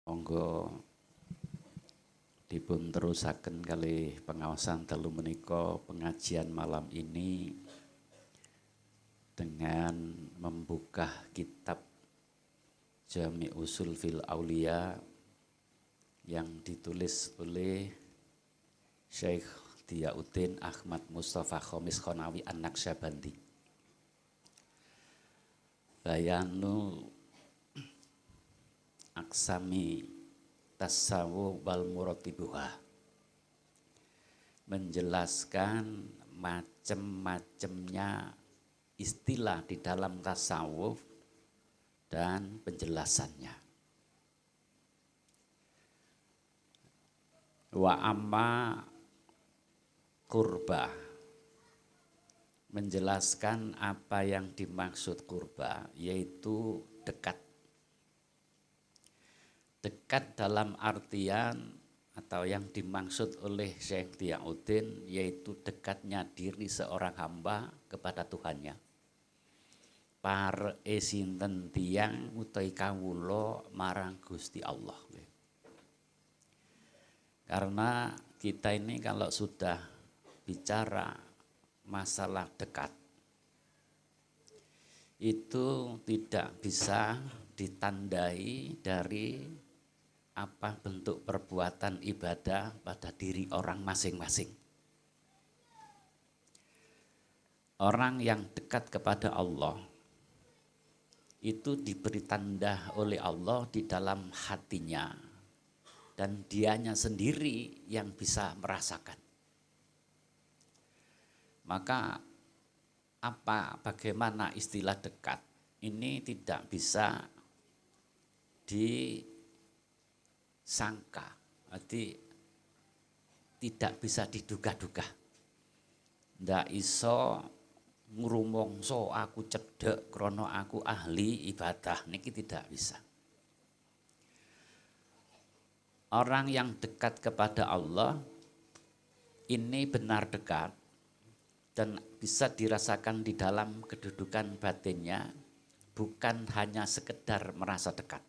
Monggo dipun terusaken kalih pengawasan telu menika pengajian malam ini dengan membuka kitab Jami Usul fil Aulia yang ditulis oleh Syekh Diyauddin Ahmad Mustafa Khomis Khonawi An-Naqsyabandi. Bayanu aksami tasawuf wal muratibuha, menjelaskan macam-macamnya istilah di dalam tasawuf dan penjelasannya. Wa amma kurba, menjelaskan apa yang dimaksud kurba, yaitu dekat. Dekat dalam artian atau yang dimaksud oleh Syekh Diyauddin yaitu dekatnya diri seorang hamba kepada Tuhannya. Par esinten tiyang utawi kawula marang Gusti Allah. Karena kita ini kalau sudah bicara masalah dekat, itu tidak bisa ditandai dari apa bentuk perbuatan ibadah pada diri orang masing-masing. Orang yang dekat kepada Allah itu diberi tanda oleh Allah di dalam hatinya dan dianya sendiri yang bisa merasakan. Maka bagaimana istilah dekat ini tidak bisa disangka, berarti tidak bisa diduga-duga. Ndak iso ngrumangsa aku cedhek krana aku ahli ibadah, niki tidak bisa. Orang yang dekat kepada Allah ini benar dekat dan bisa dirasakan di dalam kedudukan batinnya, bukan hanya sekedar merasa dekat.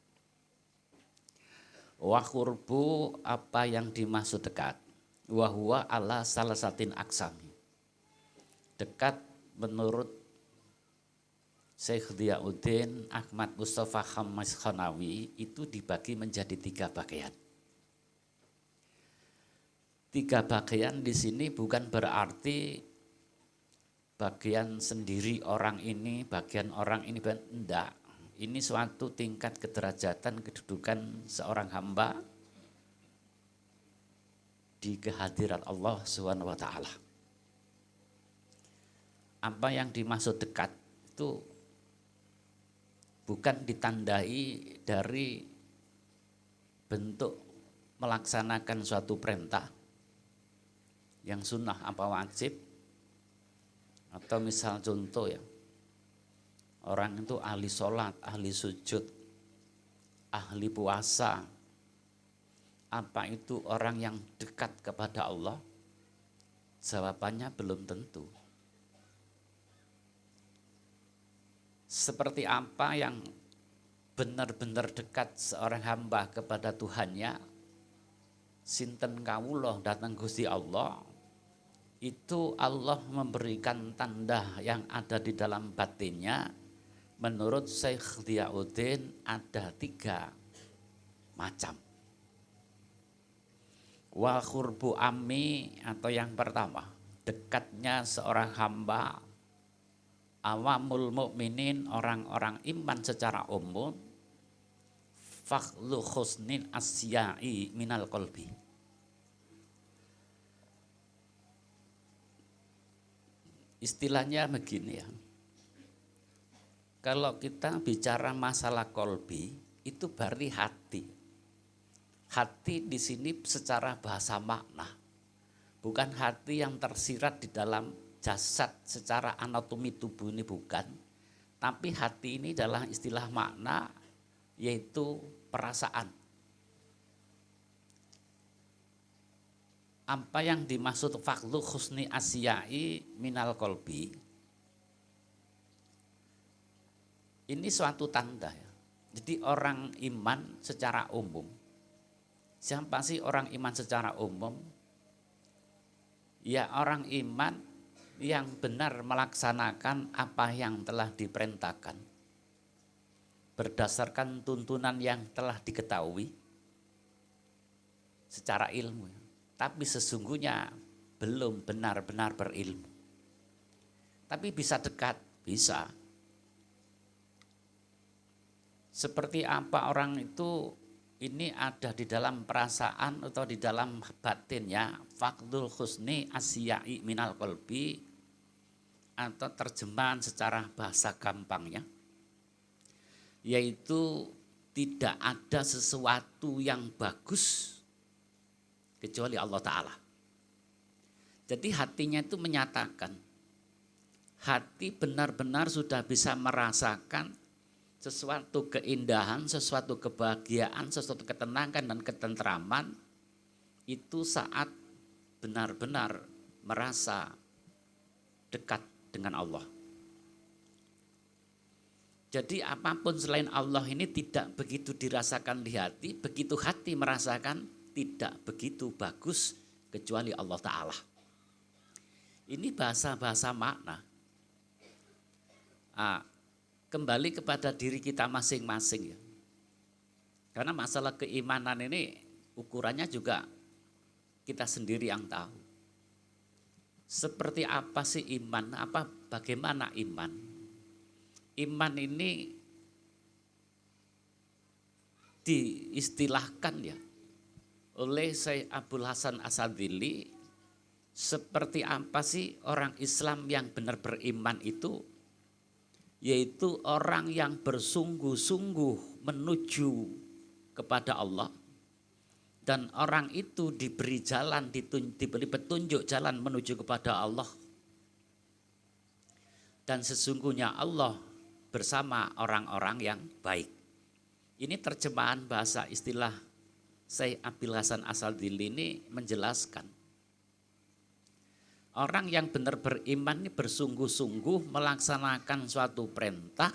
Wa qurbu, apa yang dimaksud dekat, wa huwa ala salasatin aksami. Dekat menurut Syekh Diyauddin Ahmad Mustafa Khomis Khonawi itu dibagi menjadi 3 bagian. 3 bagian di sini bukan berarti bagian sendiri orang ini, bagian orang ini, enggak. Ini suatu tingkat kederajatan kedudukan seorang hamba di kehadiran Allah Subhanahu wa taala. Apa yang dimaksud dekat itu bukan ditandai dari bentuk melaksanakan suatu perintah yang sunnah apa wajib, atau misal contoh ya, orang itu ahli sholat, ahli sujud, ahli puasa. Apa itu orang yang dekat kepada Allah? Jawabannya belum tentu. Seperti apa yang benar-benar dekat seorang hamba kepada Tuhannya? Sinten kawula datang Gusti Allah, itu Allah memberikan tanda yang ada di dalam batinnya. Menurut Syekh Diyauddin ada 3 macam. Wa khurbu ammi, atau yang pertama, dekatnya seorang hamba awamul mukminin, orang-orang iman secara umum, fakhlu khusnin asyai minal qalbi. Istilahnya begini ya. Kalau kita bicara masalah kolbi, itu berarti hati. Hati di sini secara bahasa makna, bukan hati yang tersirat di dalam jasad secara anatomi tubuh ini, bukan. Tapi hati ini adalah istilah makna, yaitu perasaan. Apa yang dimaksud faklu khusni asyai minal kolbi? Ini suatu tanda ya. Jadi orang iman secara umum Siapa sih orang iman secara umum? Ya orang iman yang benar melaksanakan apa yang telah diperintahkan berdasarkan tuntunan yang telah diketahui secara ilmu, tapi sesungguhnya belum benar-benar berilmu. Tapi bisa dekat, bisa. Seperti apa orang itu ini ada di dalam perasaan atau di dalam batinnya, faqdul husni asyai minal qalbi, atau terjemahan secara bahasa gampangnya, yaitu tidak ada sesuatu yang bagus kecuali Allah Ta'ala. Jadi hatinya itu menyatakan, hati benar-benar sudah bisa merasakan sesuatu keindahan, sesuatu kebahagiaan, sesuatu ketenangan dan ketentraman itu saat benar-benar merasa dekat dengan Allah. Jadi apapun selain Allah ini tidak begitu dirasakan di hati, begitu hati merasakan tidak begitu bagus kecuali Allah Ta'ala. Ini bahasa-bahasa makna. Kembali kepada diri kita masing-masing ya. Karena masalah keimanan ini ukurannya juga kita sendiri yang tahu. Seperti apa sih iman? Bagaimana iman? Iman ini diistilahkan ya oleh Syekh Abdul Hasan Asadili, seperti apa sih orang Islam yang benar beriman itu? Yaitu orang yang bersungguh-sungguh menuju kepada Allah, dan orang itu diberi jalan, diberi petunjuk jalan menuju kepada Allah, dan sesungguhnya Allah bersama orang-orang yang baik. Ini terjemahan bahasa istilah Syekh Abdul Hasan Asadili ini menjelaskan orang yang benar beriman ini bersungguh-sungguh melaksanakan suatu perintah.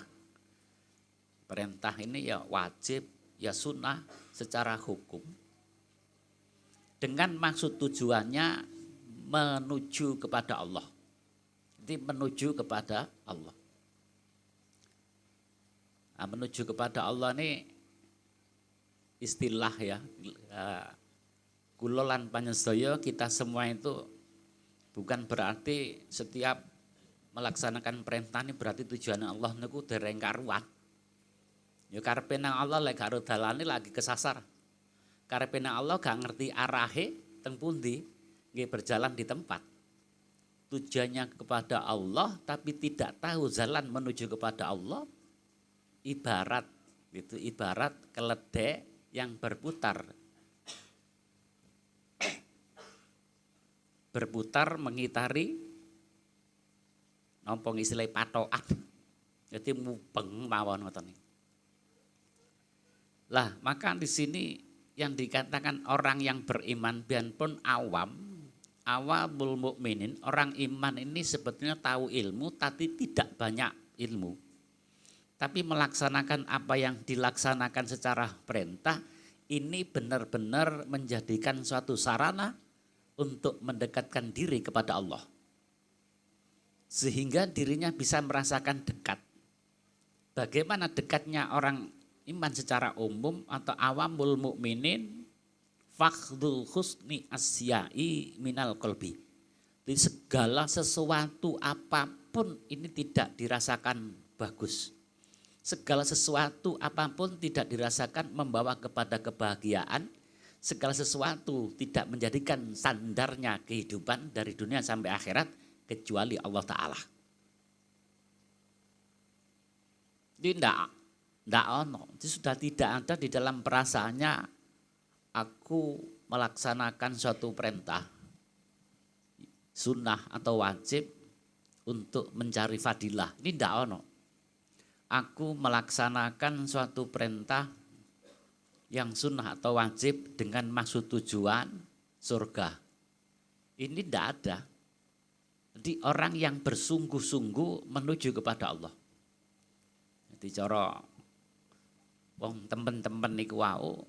Perintah ini ya wajib, ya sunnah secara hukum. Dengan maksud tujuannya menuju kepada Allah. Jadi menuju kepada Allah. Nah, menuju kepada Allah ini istilah ya. Kulolan panjenengan kita semua itu bukan berarti setiap melaksanakan perintah ini berarti tujuan Allah niku dereng karuan. Ya karepe nang Allah lek karo dalane lagi kesasar. Karepe nang Allah gak ngerti arahe teng pundi, nggih berjalan di tempat. Tujuannya kepada Allah tapi tidak tahu jalan menuju kepada Allah, ibarat keledai yang berputar mengitari nopo istilah patokan. Jadi mubeng mawon ngoten niku. Lah, maka di sini yang dikatakan orang yang beriman biarpun awamul mukminin, orang iman ini sebetulnya tahu ilmu tapi tidak banyak ilmu. Tapi melaksanakan apa yang dilaksanakan secara perintah ini benar-benar menjadikan suatu sarana untuk mendekatkan diri kepada Allah. Sehingga dirinya bisa merasakan dekat. Bagaimana dekatnya orang iman secara umum atau awamul mukminin? Fakhdul husni asyai minal qalbi. Jadi segala sesuatu apapun ini tidak dirasakan bagus. Segala sesuatu apapun tidak dirasakan membawa kepada kebahagiaan. Segala sesuatu tidak menjadikan sandarnya kehidupan dari dunia sampai akhirat kecuali Allah Ta'ala. Ini tidak ono, itu sudah tidak ada di dalam perasaannya aku melaksanakan suatu perintah, sunnah atau wajib untuk mencari fadilah. Ini tidak ono. Aku melaksanakan suatu perintah yang sunnah atau wajib dengan maksud tujuan surga. Ini tidak ada. Jadi orang yang bersungguh-sungguh menuju kepada Allah. Jadi cara wong teman-teman niku wau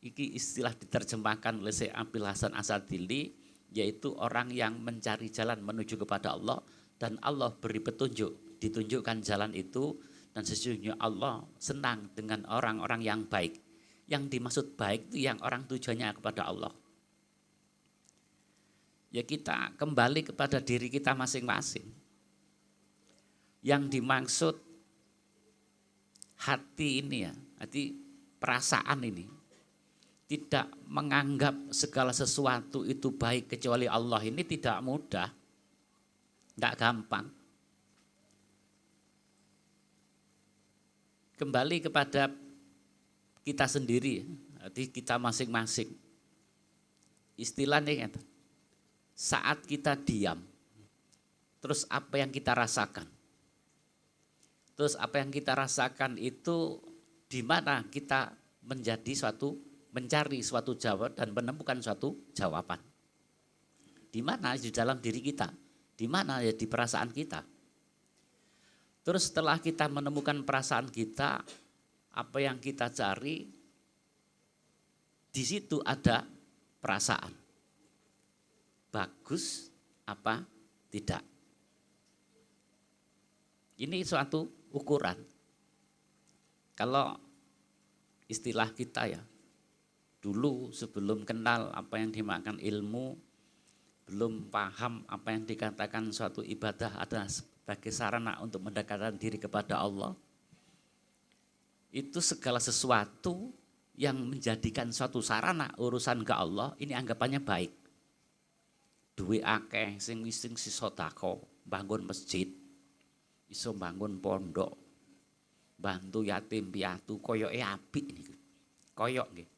iki istilah diterjemahkan oleh Syekh Abil Hasan Asadili, yaitu orang yang mencari jalan menuju kepada Allah dan Allah beri petunjuk, ditunjukkan jalan itu, dan sesungguhnya Allah senang dengan orang-orang yang baik. Yang dimaksud baik itu yang orang tujuannya kepada Allah. Ya kita kembali kepada diri kita masing-masing. Yang dimaksud hati ini ya, hati perasaan ini tidak menganggap segala sesuatu itu baik kecuali Allah, ini tidak mudah, tidak gampang. Kembali kepada kita sendiri, hati kita masing-masing. Istilahnya saat kita diam, terus apa yang kita rasakan? Terus apa yang kita rasakan itu di mana kita mencari suatu jawaban dan menemukan suatu jawaban. Di mana? Di dalam diri kita. Di mana? Ya di perasaan kita. Terus setelah kita menemukan perasaan kita, apa yang kita cari, di situ ada perasaan. Bagus apa tidak. Ini suatu ukuran. Kalau istilah kita ya, dulu sebelum kenal apa yang dimakan ilmu, belum paham apa yang dikatakan suatu ibadah adalah sebagai sarana untuk mendekatkan diri kepada Allah, itu segala sesuatu yang menjadikan suatu sarana urusan ke Allah, ini anggapannya baik. Duwe akeh sing sisotako, bangun masjid, iso bangun pondok, bantu yatim piatu, koyoke apik niku. Koyok nggih.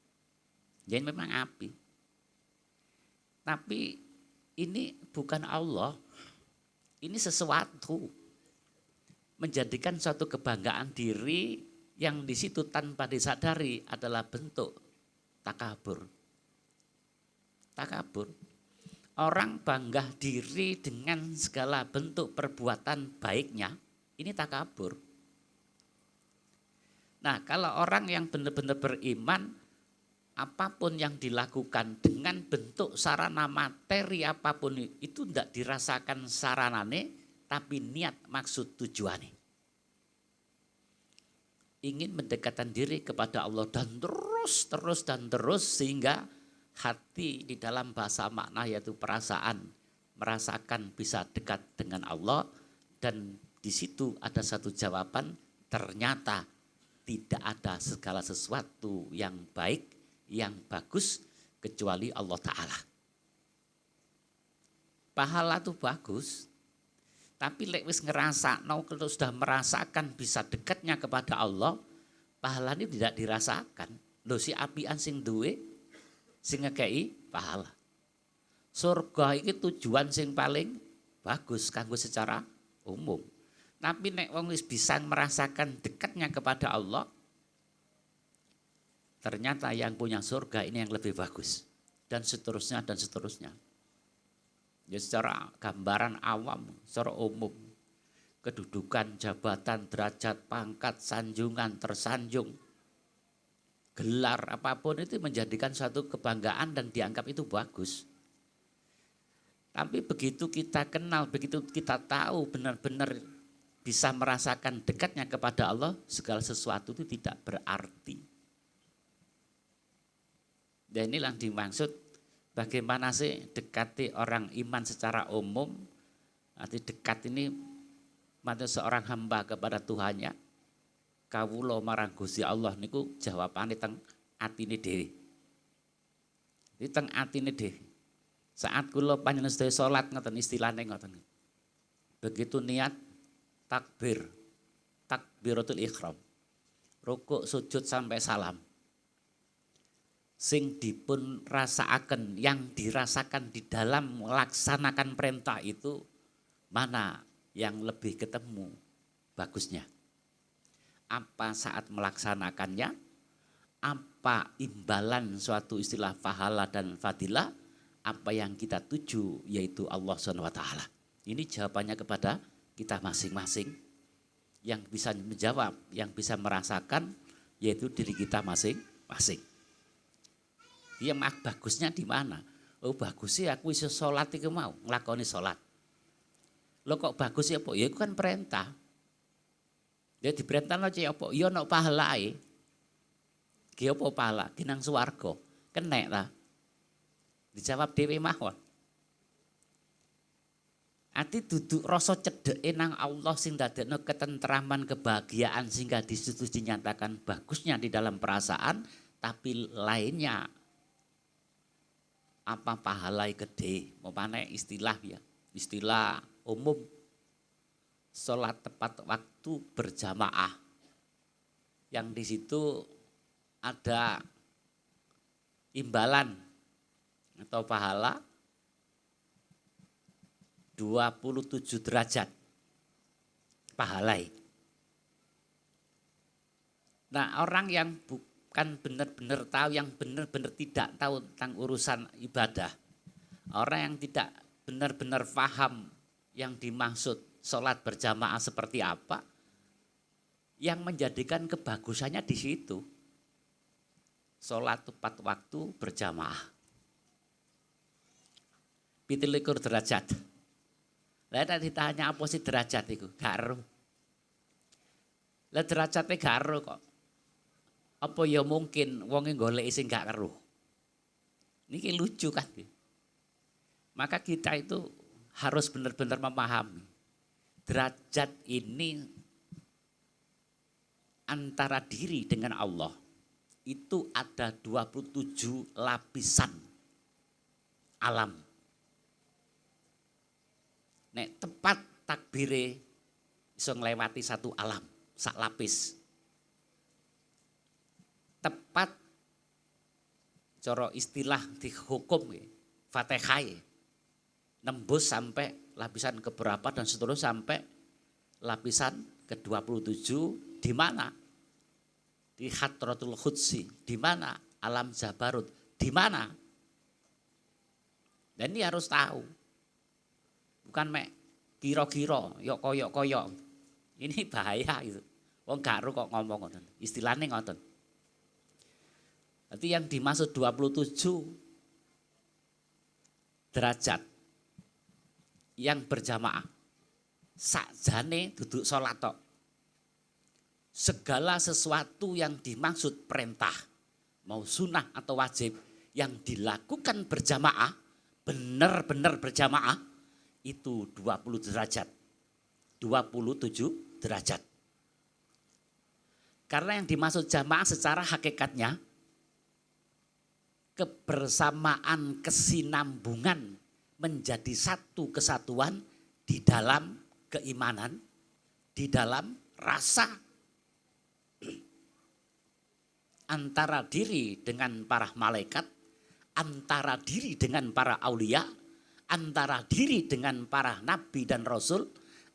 Jadi memang apik. Tapi ini bukan Allah. Ini sesuatu menjadikan suatu kebanggaan diri yang di situ tanpa disadari adalah bentuk takabur. Takabur. Orang bangga diri dengan segala bentuk perbuatan baiknya, ini takabur. Nah, kalau orang yang benar-benar beriman, apapun yang dilakukan dengan bentuk sarana materi apapun itu tidak dirasakan saranane, tapi niat maksud tujuannya. Ingin mendekatkan diri kepada Allah dan terus sehingga hati di dalam bahasa makna yaitu perasaan merasakan bisa dekat dengan Allah, dan di situ ada satu jawaban, ternyata tidak ada segala sesuatu yang baik, yang bagus kecuali Allah Ta'ala. Pahala itu bagus, tapi lek wis ngerasa, kalau sudah merasakan bisa dekatnya kepada Allah, pahala ini tidak dirasakan. Loh si apian sing duwe, sing ngekei pahala. Surga ini tujuan sing paling bagus kanggo secara umum. Tapi nek wong wis bisa merasakan dekatnya kepada Allah, ternyata yang punya surga ini yang lebih bagus. Dan seterusnya dan seterusnya. Ya secara gambaran awam, secara umum. Kedudukan, jabatan, derajat, pangkat, sanjungan, tersanjung, gelar apapun itu menjadikan suatu kebanggaan dan dianggap itu bagus. Tapi begitu kita kenal, begitu kita tahu benar-benar bisa merasakan dekatnya kepada Allah, segala sesuatu itu tidak berarti. Dan inilah dimaksud bagaimana sih dekati orang iman secara umum. Arti dekat ini maksud seorang hamba kepada Tuhannya. Kawula marang Gusti Allah niku jawabane teng atine dhewe. Di teng atine dhewe. Saat kula panjenengan sedaya salat ngoten istilahne ngoten. Begitu niat takbir, takbiratul ihram. Rukuk, sujud sampai salam. Sing dipun rasakaken, yang dirasakan di dalam melaksanakan perintah itu mana yang lebih ketemu bagusnya? Apa saat melaksanakannya, apa imbalan suatu istilah pahala dan fadilah, apa yang kita tuju yaitu Allah SWT. Ini jawabannya kepada kita masing-masing, yang bisa menjawab, yang bisa merasakan yaitu diri kita masing-masing. Dia bagusnya di mana? Oh bagusnya aku iso sholat iku mau, nglakoni sholat. Lo kok bagus ya apa? Ya itu kan perintah. Ya diperintah lo apa? Ya ono pahalae. Ki apa pahala? Ki nang swarga. Kenek lah. Dijawab dhewe mawon. Ati duduk rasa cedeke nang Allah sing dadekno ketentraman, kebahagiaan sehingga disitu dinyatakan bagusnya di dalam perasaan, tapi lainnya apa pahalai gede, umpamane istilah ya, istilah umum sholat tepat waktu berjamaah, yang di situ ada imbalan atau pahala 27 derajat pahalai. Nah orang yang bukan benar-benar tahu, yang benar-benar tidak tahu tentang urusan ibadah, orang yang tidak benar-benar paham yang dimaksud sholat berjamaah seperti apa, yang menjadikan kebagusannya di situ. Sholat tepat waktu berjamaah. 27 derajat. Lah nek ditanya apa sih derajat itu? Gak ero. Lah derajate gak ero kok. Apa ya mungkin wonge goleki sing gak ero. Niki lucu kan. Maka kita itu harus benar-benar memahami. Derajat ini antara diri dengan Allah itu ada 27 lapisan alam. Nek tepat takbire iso nglewati satu alam, sak lapis. Tepat cara istilah dihukum Fatihah nembus sampai lapisan keberapa dan seterusnya sampai lapisan ke-27 di mana? Di Hadratul Qudsi, di mana? Alam Jabarut, di mana? Dan ini harus tahu. Bukan mek kira-kira, yok koyok-koyok. Ini bahaya gitu. Wong gak ero kok ngomong ngoten. Istilahnya ngoten. Berarti yang dimaksud 27 derajat yang berjamaah. Sakjane duduk sholat tok. Segala sesuatu yang dimaksud perintah, mau sunnah atau wajib, yang dilakukan berjamaah, benar-benar berjamaah, itu 20 derajat. 27 derajat. Karena yang dimaksud jamaah secara hakikatnya, kebersamaan, kesinambungan menjadi satu kesatuan di dalam keimanan, di dalam rasa antara diri dengan para malaikat, antara diri dengan para aulia, antara diri dengan para nabi dan rasul,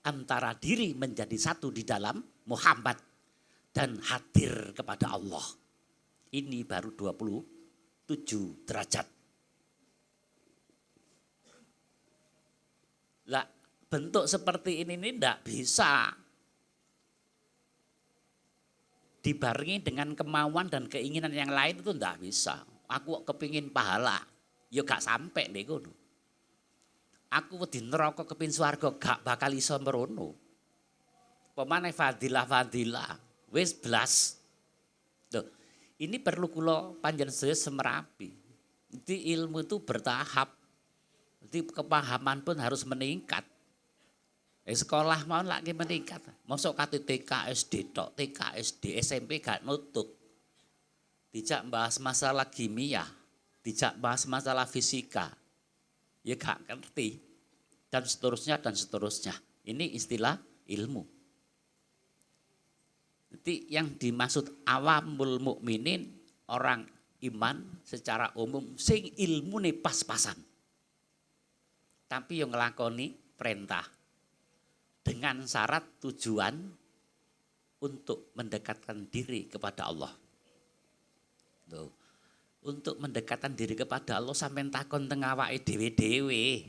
antara diri menjadi satu di dalam Muhammad dan hadir kepada Allah. Ini baru 27 derajat. Lah, bentuk seperti ini tidak bisa dibarengi dengan kemauan dan keinginan yang lain, itu tidak bisa. Aku kepingin pahala, ya gak sampai nih kono. Aku wedi neraka kepin swarga gak bakal iso merono. Pemane fadilah wis blas. Loh, ini perlu kula panjenengan sedaya semerapi. Jadi ilmu itu bertahap. Jadi kepahaman pun harus meningkat. Sekolah mau lagi meningkat. Masuk kate TK SD tok, TK SD SMP gak nutup. Dijak bahas masalah kimia, dijak bahas masalah fisika. Ya gak ngerti. Dan seterusnya dan seterusnya. Ini istilah ilmu. Jadi yang dimaksud awamul mukminin, orang iman secara umum sing ilmune pas-pasan. Tapi yang ngelakoni perintah dengan syarat tujuan untuk mendekatkan diri kepada Allah. Tuh. Untuk mendekatkan diri kepada Allah sampai takon teng awake dhewe-dhewe.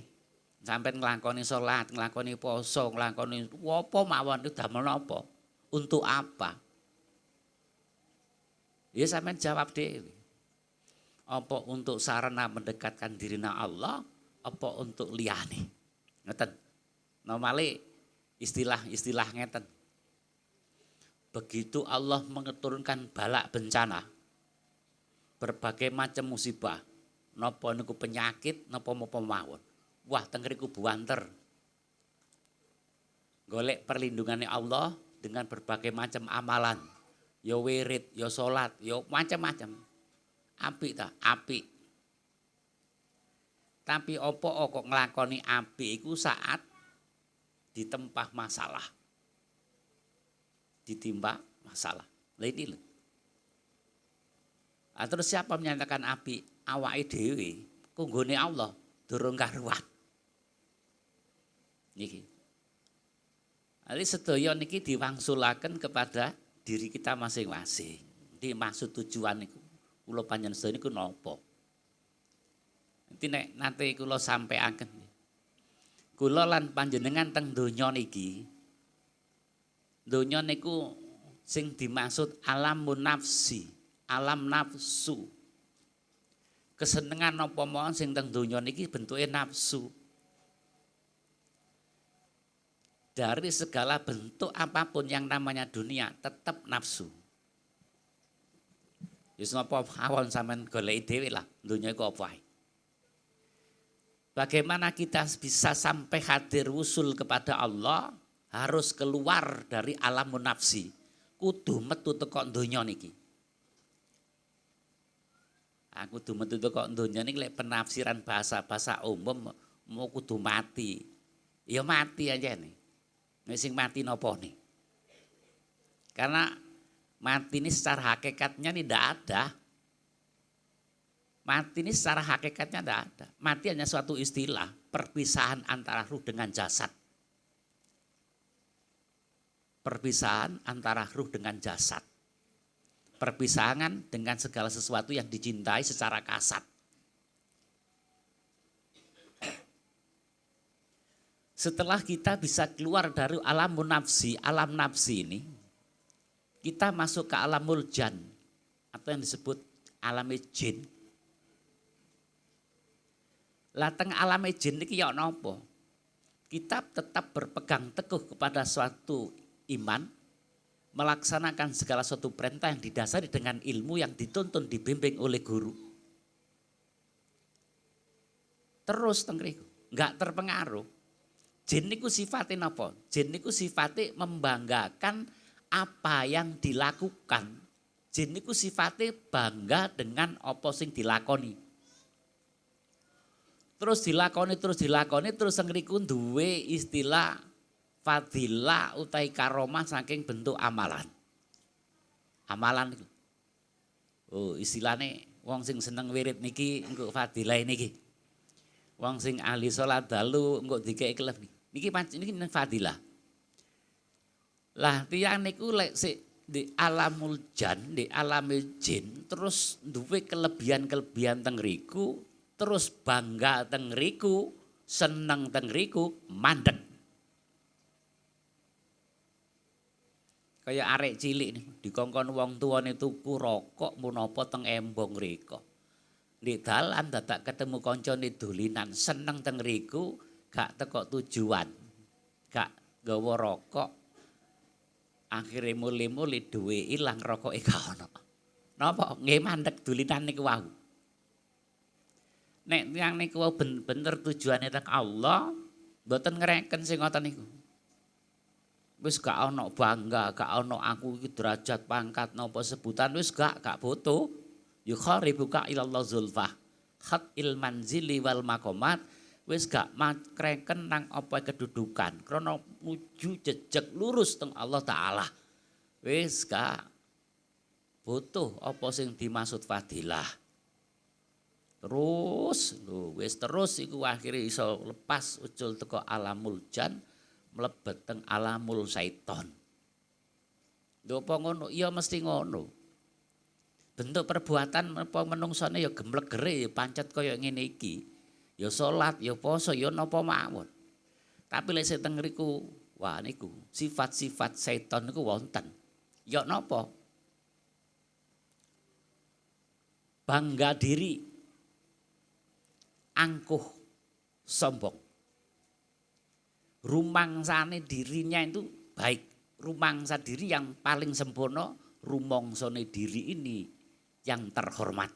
Sampai nglakoni salat, nglakoni poso, nglakoni apa mawon itu damel napa? Untuk apa? Ya sampean jawab dhewe. Apa untuk sarana mendekatkan diri nang Allah, apa untuk liyane. Ngeten. Normale istilah-istilah ngeten. Begitu Allah mengeturunkan balak bencana, berbagai macam musibah, napa niku penyakit, napa mawon. Wah, teng ngriku buanter. Golek perlindungannya Allah dengan berbagai macam amalan. Ya wirid, ya salat, ya macam-macam. Apik ta? Apik. Tapi apa kok nglakoni apik iku saat ditempah masalah. Ditimpa masalah. Lah ini lho. Terus siapa menyatakan apik? Awake dhewe kunggone Allah durung karuan. Niki. Ali sedaya niki diwangsulaken kepada diri kita masing-masing. Di maksud tujuan niku kula panjenengan sedaya niku napa? Nanti kula sampaiaken. Kula lan panjenengan teng donya niki. Donya niku sing dimaksud alamun nafsi, alam nafsu. Kesenengan napa mawon sing teng donya niki bentuke nafsu. Dari segala bentuk apapun yang namanya dunia tetap nafsu. Wis napa awon sampean goleki dhewe lah, donya iku apa ae. Bagaimana kita bisa sampai hadir wusul kepada Allah, harus keluar dari alam nafsi. Kudu metu teko donya niki. Aku kudu metu teko donya niki lek penafsiran bahasa umum mau kudu mati. Ya mati aja nih. Nek sing mati napa nih? Karena mati ini secara hakikatnya tidak ada. Mati ini secara hakikatnya tidak ada. Mati hanya suatu istilah, perpisahan antara ruh dengan jasad. Perpisahan antara ruh dengan jasad. Perpisahan dengan segala sesuatu yang dicintai secara kasat. Setelah kita bisa keluar dari alam nafsi ini, kita masuk ke alamul jan atau yang disebut alam jin. Lah teng alam jin iki ya napa? Kita tetap berpegang teguh kepada suatu iman, melaksanakan segala suatu perintah yang didasari dengan ilmu yang dituntun dibimbing oleh guru. Terus teng mriku enggak terpengaruh. Jin niku sifatnya napa? Jin niku sifatnya membanggakan apa yang dilakukan. Jin niku sifatnya bangga dengan apa sing dilakoni. Terus dilakoni terus ngriku duwe istilah fadilah utai karomah saking bentuk amalan. Amalan niku. Oh, istilahnya wong sing seneng wirid niki engko fadilah niki. Wong sing ahli salat dalu engko dikeki kelep niki. Niki fadilah. Lah tiyang niku lek sik di alamul jan, di alamil jin terus duwe kelebihan-kelebihan teng riku, terus bangga teng riku, seneng teng riku, mandeg. Kaya arek cilik niku dikongkon wong tuane tuku rokok menapa teng embong rika. Di dalan dadak ketemu kancane dolinan, seneng teng riku, gak teko tujuan. Gak gawa rokok. Akhire muli-muli duwe ilang rokoke gak ono. Napa nggih mandeg dolinan niku wau. Nek tiyang niku wau bener tujuane teng Allah, mboten ngreken sing ngoten niku. Wis gak ono bangga, gak ono aku iki derajat pangkat napa sebutan wis gak butuh. Yukharibuka ilallah zulfah. Khat ilmanzili wal makomat. Wis gak makreken nang apa kedudukan. Krana nuju jejeg lurus teng Allah Ta'ala. Wis gak butuh apa sing dimaksud fadilah. Terus, wis terus iku akhire iso lepas ucul teko alamul jan. Mlebet teng alamul syaiton. Lho apa ngono? Ya mesti ngono. Bentuk perbuatan apa menungsane ya gemlegere ya pancet kaya ngene iki. Ya salat, ya poso, ya napa mawon. Tapi lek sing teng mriku, wah niku sifat-sifat syaiton niku wonten. Ya napa? bangga diri, angkuh, sombong. Rumangsane dirinya itu baik, rumangsa diri yang paling sempurna, rumongsone diri ini yang terhormat.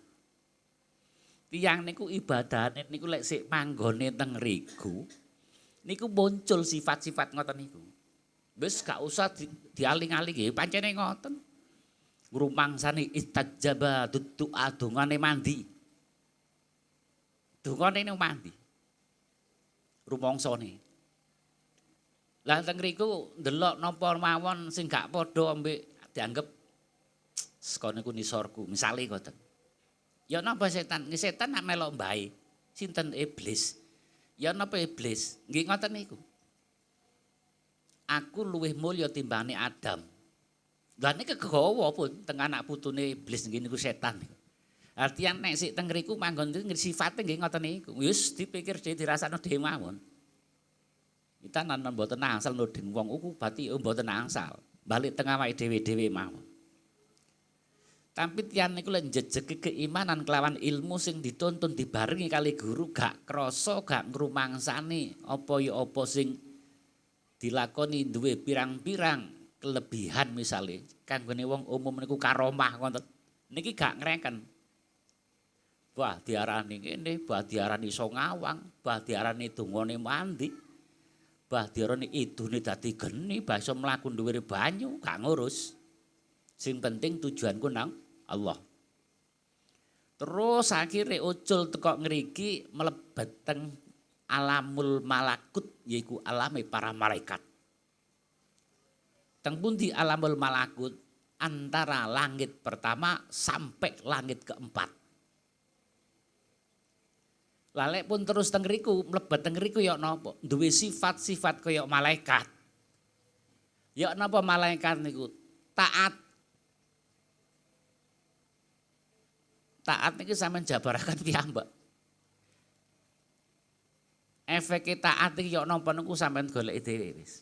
Tiyang niku ibadahane niku lek sik manggone teng riku niku muncul sifat-sifat ngoten niku. Wis gak usah dialing-aling nggih, pancene ngoten. Rumangsane istajaba du'a dongane mandi. Dongane niku mandi. Rumongsane. Lah teng riku ndelok napa mawon sing gak padha ambek dianggep saka niku nisorku, misale ngoten. Ya napa setan? Setan nak melok mbae. Sinten iblis. Ya napa iblis? Nggih ngoten niku. Aku luwih mulya timbangane Adam. Lah niki kegawa pun teng anak putune iblis nggih niku setan. Artian nek sik teng riku manggon niku sifate nggih ngoten niku. Wis dipikir dhewe dirasakno dhewe mawon. Kita nanan mboten angsal nuding wong uku berarti mboten angsal. Balik teng awake dhewe-dhewe mawon. Tapi tiyang niku lek njejeki keimanan kelawan ilmu sing dituntun dibarengi kali guru gak krasa gak ngrumangsani apa ya apa sing dilakoni duwe pirang-pirang kelebihan misale kanggone wong umum niku karomah ngoten. Niki gak ngreken. Wah diarani ngene, bah diarani iso ngawang, bah diarani dungane mandi, bah diarani idune dadi geni, bah iso mlaku dhuwure banyu, gak ngurus. Sing penting tujuanku nang Allah. Terus akhirnya ucul teko ngriki mlebet teng alamul malakut yaiku alame para malaikat. Teng pundi alamul malakut antara langit pertama sampai langit keempat. Lalek pun terus teng ngriku mlebet teng ngriku ya napa? Duwe sifat-sifat kaya malaikat. Ya napa malaikat niku? Taat. Taat niki sampean jabaraken piyambak. Efeke taat iki yo napa niku sampean goleki dhewe wis.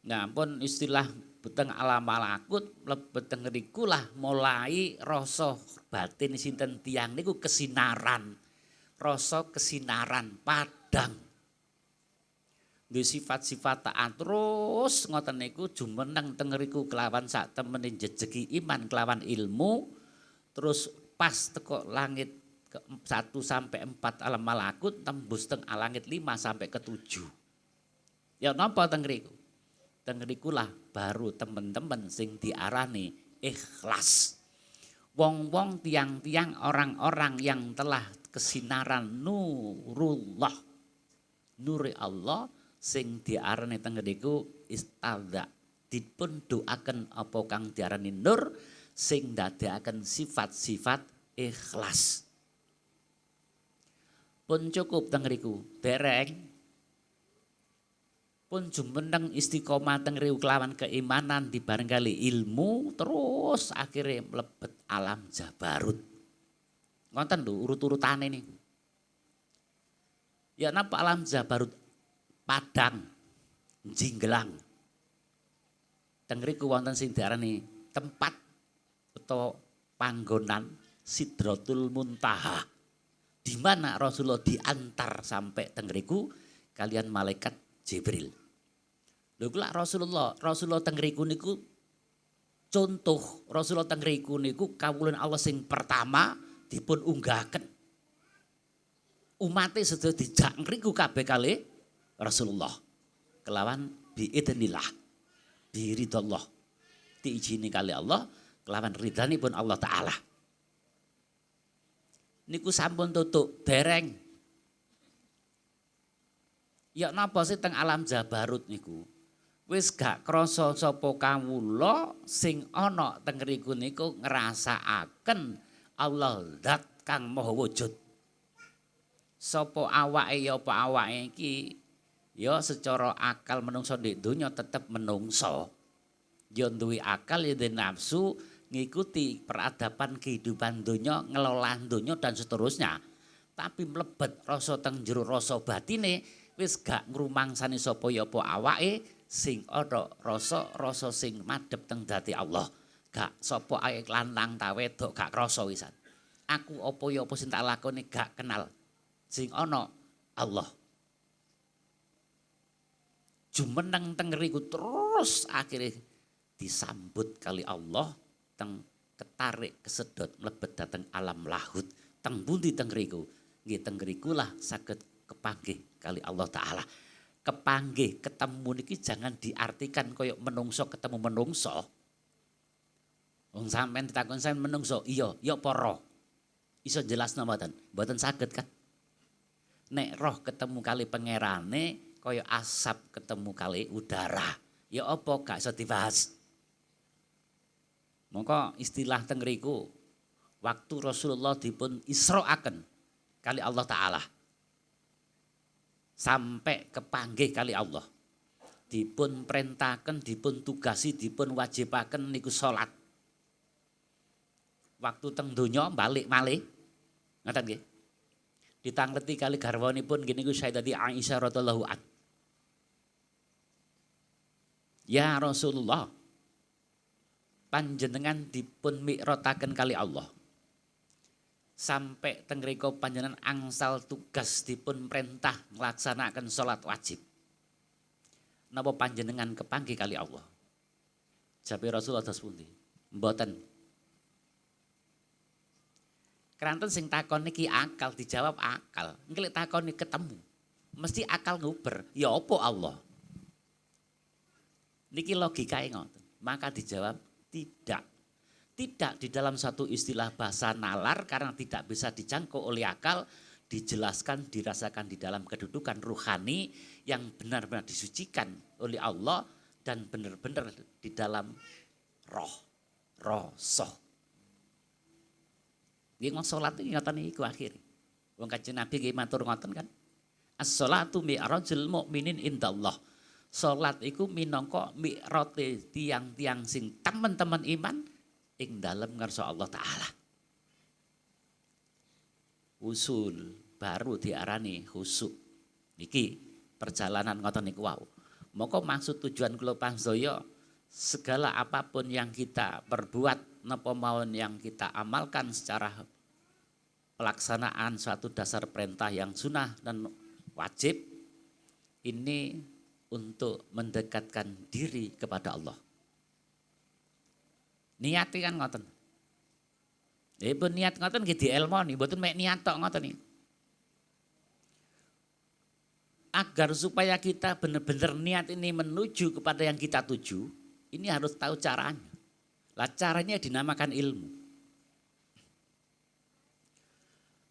Nah, pun istilah beteng alam malakut mlebet teng ngriku lah mulai rasa batin sinten tiyang niku kesinaran. Rasa kesinaran padang. Duwe sifat-sifat taat terus ngoten niku jumeneng teng ngriku kelawan sak temene jejeki iman kelawan ilmu. Terus pas teko langit ke 1 sampai 4 alam malakut tembus teng langit 5 sampai ke 7. Ya napa teng ngriku? Teng ngriku lah baru temen-temen sing diarani ikhlas. Wong-wong tiang-tiang orang-orang yang telah kesinaran nurullah. Nuri Allah sing diarani teng ngriku istadza. Dipun doaken apa kang diarani nur sing ndadekaken sifat-sifat ikhlas. Pun cukup teng ngriku, dereng pun jumeneng istiqomah teng ngriku kelawan keimanan dibareng kali ilmu terus akhirnya mlebet alam jabarut. Ngoten lho urut-urutane niku. Ya napa alam jabarut padang jinggelang. Teng ngriku wonten sing diarani tempat atau panggonan Sidratul Muntaha di mana Rasulullah diantar sampai teng ngriku kalian malaikat Jibril. Lho kula Rasulullah teng ngriku niku contoh Rasulullah teng ngriku niku kawulan Allah sing pertama dipun unggahaken. Umate sedaya dijak ngriku kabeh kali Rasulullah kelawan biidznillah biridallah diizini kali Allah kelawan ridhanipun Allah Ta'ala. Niku sampun tutuk dereng. Ya napa sih teng alam jabarut niku? Wis gak krasa sapa kawula sing ana teng ngriku niku ngrasakaken Allah zat kang maha wujud. Sapa awake ya apa awake iki ya secara akal menungso ndek donya tetep menungso. Ya duwe akal ya duwe nafsu ngikuti peradaban kehidupan donya, ngelola donya dan seterusnya. Tapi mlebet rasa teng jero rasa batine wis gak ngrumangsani sapa ya apa awake sing ana rasa sing madhep teng dati Allah. Gak sapa ae lanang ta wedok gak krasa wisan. aku apa ya apa sing tak lakoni gak kenal. Sing ana Allah. Jumeneng teng ngriku terus akhirnya disambut kali Allah teng ketarik kesedot mlebet dateng alam lahut teng pundi teng ngriku. Nggih teng ngriku lah saged kepanggih kali Allah taala. Kepanggih ketemu niki jangan diartikan koyok menungso ketemu menungso. Wong sampean ditakon sampean menungso, iya, ya apa roh? Iso jelasno mboten? Mboten saged kan? Nek roh ketemu kali pangerane koyok asap ketemu kali udara. Ya apa gak iso dibahas? Mongko istilah teng ngriku waktu Rasulullah dipun isroaken kali Allah taala. Sampai kepanggih kali Allah. Dipun perintahkan, dipun tugasi, dipun wajibaken niku salat. Waktu teng donya balik malih. Ngoten nggih. Ditangleti kali garwanipun nggih niku Sayyidatina Aisyah radhiyallahu an. Ya Rasulullah, panjenengan dipun mi'rataken kali Allah. Sampai teng mriku panjenengan angsal tugas dipun perintah nglaksanaken salat wajib. Napa panjenengan kepanggih kali Allah? Jabe Rasulullah dos pundi? Mboten. Keranten sing takon niki akal dijawab akal. Engke lek takon niki ketemu. Mesti akal nguber. Ya apa Allah? Niki logikae ngoten. Maka dijawab tidak. Tidak di dalam satu istilah bahasa nalar karena tidak bisa dijangkau oleh akal, dijelaskan, dirasakan di dalam kedudukan ruhani yang benar-benar disucikan oleh Allah dan benar-benar di dalam roh, rosoh. Nggih mong salat iki ngoten niku akhir. Wong Kanjeng Nabi nggih matur ngoten kan. As-shalatu mi'rajul mukminin indallah. Salat iku minangka mi'rate tiang-tiang sing teman-teman iman ing dalem ngarsa Allah taala. Usul baru diarani khusuk. Niki perjalanan ngoten niku wau. Moko maksud tujuan kula panjenengan segala apapun yang kita perbuat napa mawon yang kita amalkan secara pelaksanaan suatu dasar perintah yang sunnah dan wajib ini untuk mendekatkan diri kepada Allah. Niat kan ngoten. Pun niat ngoten nggih dielmoni, mboten mek niat tok ngoten iki. Agar supaya kita benar-benar niat ini menuju kepada yang kita tuju, ini harus tahu caranya. Lah caranya dinamakan ilmu.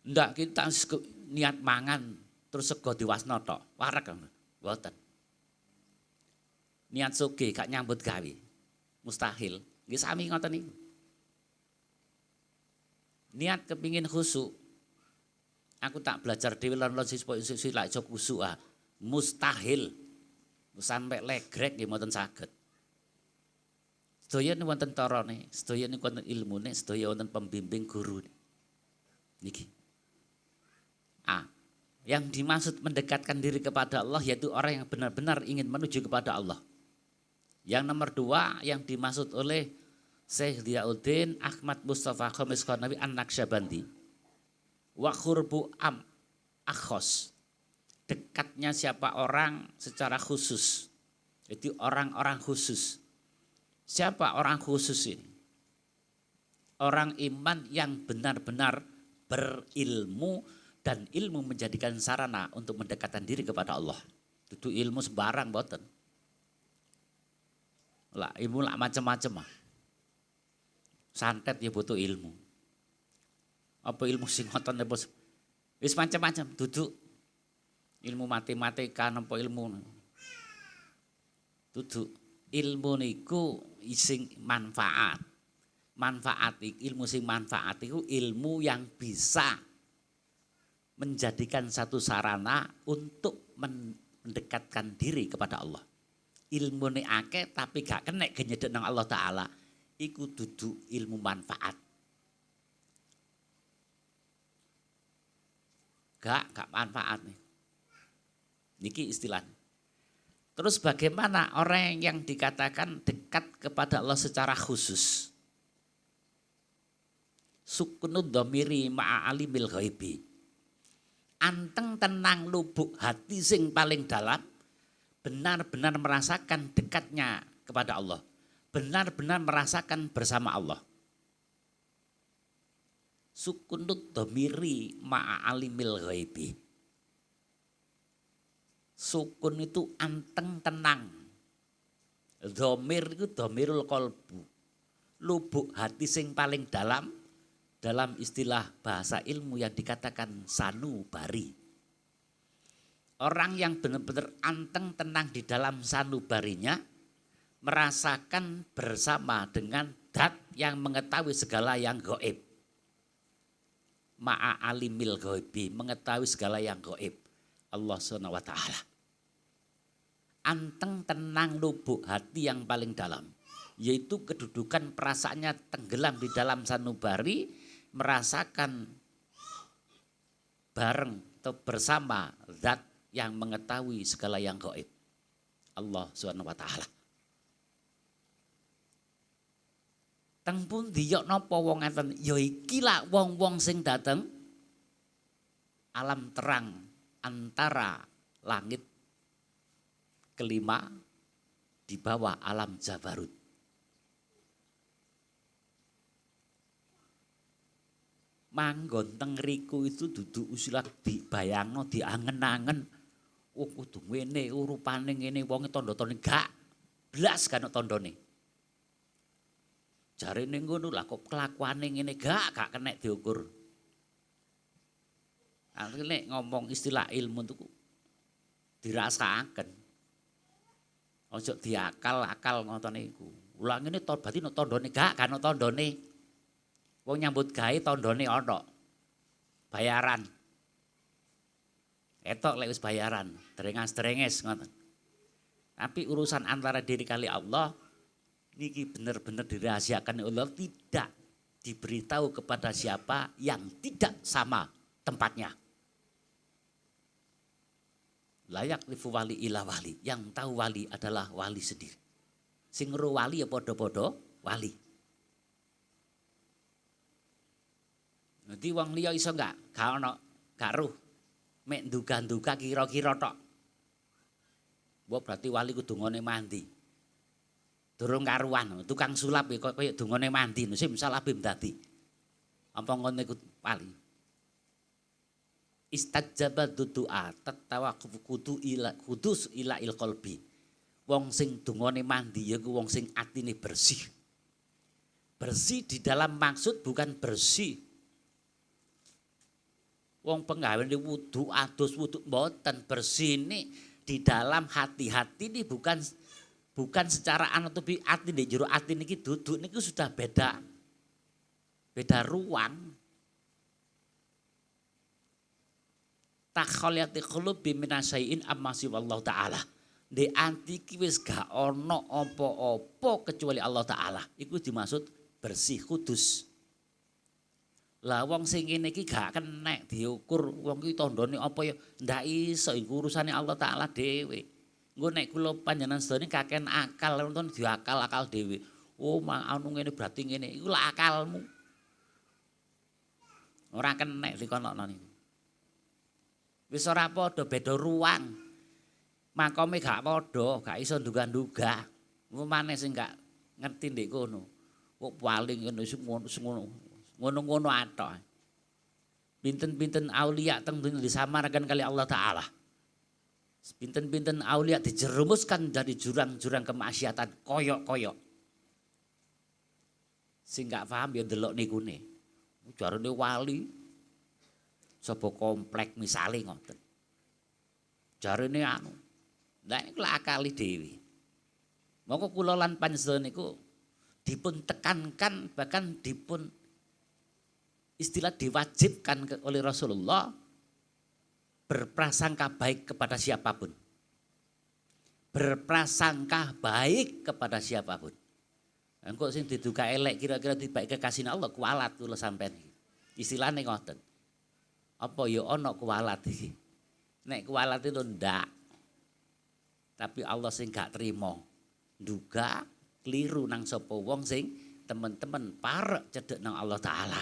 Ndak kita niat mangan terus sego diwasno tok, wareg mboten. Niat sugih gak nyambut gawe. Mustahil. Nggih sami ngoten niku. Niat kepingin khusuk. Aku tak belajar dhewe lan sila iso khusuk ah. Mustahil. Sampai legrek nggih mboten saged. Sedaya niku wonten carane, sedaya niku wonten ilmune, sedaya wonten pembimbing guru. Niki. Yang dimaksud mendekatkan diri kepada Allah yaitu orang yang benar-benar ingin menuju kepada Allah. Yang nomor 2 yang dimaksud oleh Syekh Ziyauddin Ahmad Mustafa Khamis Qarnawi An-Naqsyabandi. Wa khurbu akhos. Dekatnya siapa orang secara khusus. Jadi orang-orang khusus. Siapa orang khusus ini? Orang iman yang benar-benar berilmu dan ilmu menjadikan sarana untuk mendekatkan diri kepada Allah. Itu ilmu sembarang mboten. Lah ilmu lah macam-macam ah. Santet ya butuh ilmu. Apa ilmu sing ngoten apa wis macam-macam duduk. Ilmu matematika napa ilmu. Duduk ilmu niku sing manfaat. Manfaat ilmu sing manfaat itu ilmu yang bisa menjadikan satu sarana untuk mendekatkan diri kepada Allah. Ilmu ini akeh tapi gak kena genyedek nang Allah Ta'ala. Iku dudu ilmu manfaat. Gak manfaat nih. Niki istilahnya. Terus bagaimana orang yang dikatakan dekat kepada Allah secara khusus? Sukunud dhamiri ma'a alimil ghaibi. Anteng tenang lubuk hati sing paling dalam, benar-benar merasakan dekatnya kepada Allah. Benar-benar merasakan bersama Allah. Sukunud dhamiri ma'a alimil ghaibi. Sukun itu anteng tenang. Dhamir itu dhamirul qalbu. Lubuk hati sing paling dalam. Dalam istilah bahasa ilmu yang dikatakan sanubari. Orang yang benar-benar anteng tenang di dalam sanubarinya merasakan bersama dengan Dat yang mengetahui segala yang gaib. Ma'a alimil ghaibi, mengetahui segala yang gaib. Allah Subhanahu wa taala. Anteng tenang lubuk hati yang paling dalam, yaitu kedudukan perasaannya tenggelam di dalam sanubari, merasakan bareng atau bersama Zat yang mengetahui segala yang gaib. Allah Subhanahu wa taala. Teng pundi yo napa wong ngeten? Ya iki lak wong-wong sing dateng alam terang antara langit kelima di bawah alam Jabarut. Manggon teng riku itu dudu usulah dibayangno diangen-angen. Oh kudu ngene rupane ngene wonge tandha-tandha gak blas kan tandhane. Jarene ngono lah kok kelakuane ngene gak kenek diukur. Nek ngomong istilah ilmu itu dirasakaken. Ojo diakal-akal ngoten niku. Ulang ngene to berarti nek tandhane gak kan tandhane. Wong nyambut gawe tandane ana. Bayaran. Etok lek wis bayaran, drengas-drenges ngoten. Tapi urusan antara diri kali Allah niki benar-benar dirahasiakan oleh Allah, tidak diberitahu kepada siapa yang tidak sama tempatnya. Layak lifu wali ila wali, yang tahu wali adalah wali sendiri. Sing ro wali ya padha-padha wali. Nanti wong liya iso gak ono gak roh. Mek nduga-nduga kira-kira tok. Mbok berarti wali ku dungane mandi. Durung karuan, tukang sulap ya koyo dungane mandi, sing salah bim dadi. Apa ngono iku wali. Istajaba du'a tatawa kudus ila il qalbi. Wong sing dungane mandi ya ku wong sing atine bersih. Bersih di dalam maksud bukan bersih wong penggawean wudu adus wudu mboten, bersih ini di dalam hati-hati ini bukan secara anatomi ati nek jero ati niki duduk niku sudah beda ruang. Takhaliyati qulubi minasyai'in amma siwallahu taala. Ndek ati iki wis gak ana apa-apa kecuali Allah taala. Iku dimaksud bersih kudus. Lah wong sing ngene iki gak kenek diukur wong iki tandane apa ya ndak iso iku urusane Allah taala dhewe. Engko nek kula panjenengan sedaya kaken akal nonton diakal-akal dhewe. Oh anu ngene berarti ngene iku lak akalmu. Ora kenek dikonokno niku. Wis ora padha beda ruang. Makome gak padha, gak iso nduga-nduga. Mumane sing gak ngerti ndek kono. Kok paling ngono ngono-ngono atok. Pinten-pinten aulia teng disamarkan kali Allah taala. Pinten-pinten aulia dijerumuskan dari jurang-jurang kemaksiatan koyok-koyok. Sing gak paham ya ndelok nikune. Jarane wali sapa komplek misale ngoten. Jarane anu. Lah niku akali dhewe. Monggo kula lan panjenengan niku dipun tekankan bahkan dipun istilah diwajibkan oleh Rasulullah berprasangka baik kepada siapapun. Berprasangka baik kepada siapapun. Engko sing diduga elek kira-kira tiba kekasih Allah kualat kula sampean iki. Istilahne ngoten. Apa ya ana kualat iki? Nek kualat itu ndak. Tapi Allah sing gak trima. Nduga keliru nang sapa wong sing temen-temen parek cedhek nang Allah taala.